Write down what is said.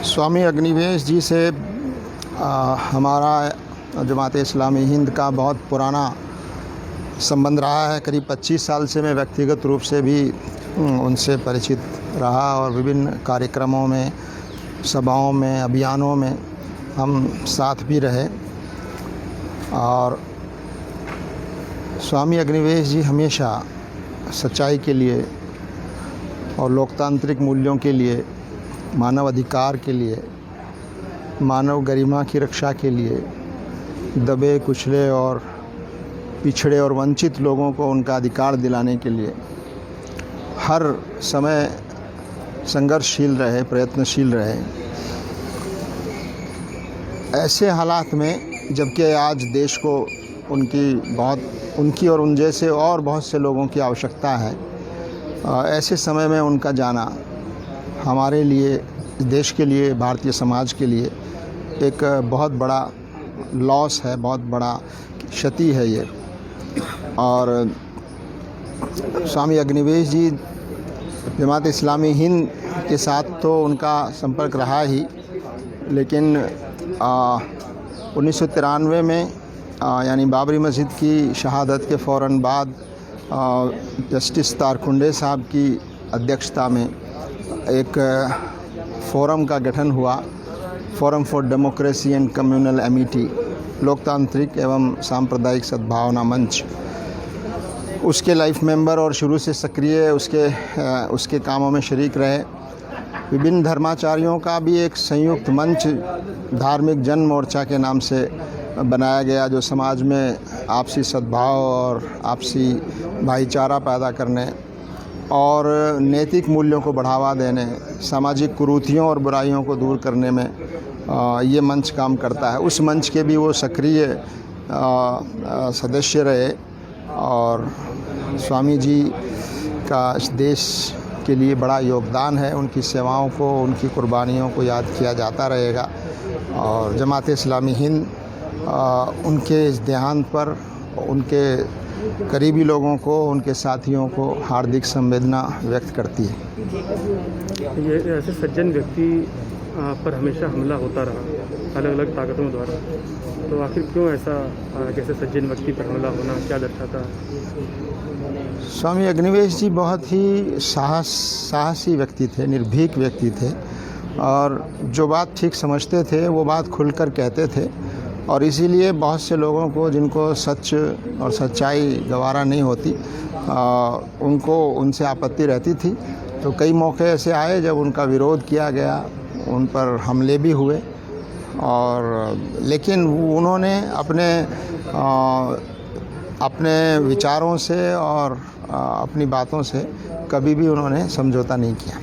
स्वामी अग्निवेश जी से हमारा जमात इस्लामी हिंद का बहुत पुराना संबंध रहा है। करीब 25 साल से मैं व्यक्तिगत रूप से भी उनसे परिचित रहा और विभिन्न कार्यक्रमों में, सभाओं में, अभियानों में हम साथ भी रहे। और स्वामी अग्निवेश जी हमेशा सच्चाई के लिए और लोकतांत्रिक मूल्यों के लिए, मानव अधिकार के लिए, मानव गरिमा की रक्षा के लिए, दबे कुचले और पिछड़े और वंचित लोगों को उनका अधिकार दिलाने के लिए हर समय संघर्षशील रहे, प्रयत्नशील रहे। ऐसे हालात में जबकि आज देश को उनकी और उन जैसे और बहुत से लोगों की आवश्यकता है, ऐसे समय में उनका जाना हमारे लिए, देश के लिए, भारतीय समाज के लिए एक बहुत बड़ा लॉस है, बहुत बड़ा क्षति है ये। और स्वामी अग्निवेश जी जमात इस्लामी हिंद के साथ तो उनका संपर्क रहा ही, लेकिन 1993 में यानी बाबरी मस्जिद की शहादत के फ़ौरन बाद जस्टिस तारकुंडे साहब की अध्यक्षता में एक फ़ोरम का गठन हुआ, forum for democracy and communal Amity, लोकतांत्रिक एवं सांप्रदायिक सद्भावना मंच। उसके लाइफ मेंबर और शुरू से सक्रिय उसके कामों में शरीक रहे। विभिन्न धर्माचार्यों का भी एक संयुक्त मंच धार्मिक जन मोर्चा के नाम से बनाया गया, जो समाज में आपसी सद्भाव और आपसी भाईचारा पैदा करने और नैतिक मूल्यों को बढ़ावा देने, सामाजिक कुरीतियों और बुराइयों को दूर करने में ये मंच काम करता है। उस मंच के भी वो सक्रिय सदस्य रहे और स्वामी जी का इस देश के लिए बड़ा योगदान है। उनकी सेवाओं को, उनकी कुर्बानियों को याद किया जाता रहेगा। और जमात इस्लामी हिंद उनके इस देहांत पर उनके करीबी लोगों को, उनके साथियों को हार्दिक संवेदना व्यक्त करती है। ये ऐसे सज्जन व्यक्ति पर हमेशा हमला होता रहा अलग अलग ताकतों द्वारा, तो आखिर क्यों ऐसा जैसे सज्जन व्यक्ति पर हमला होना क्या दर्शाता है? स्वामी अग्निवेश जी बहुत ही साहसी व्यक्ति थे, निर्भीक व्यक्ति थे और जो बात ठीक समझते थे वो बात खुलकर कहते थे। और इसीलिए बहुत से लोगों को, जिनको सच और सच्चाई गवारा नहीं होती, उनको उनसे आपत्ति रहती थी। तो कई मौके ऐसे आए जब उनका विरोध किया गया, उन पर हमले भी हुए, और लेकिन उन्होंने अपने विचारों से और अपनी बातों से कभी भी उन्होंने समझौता नहीं किया।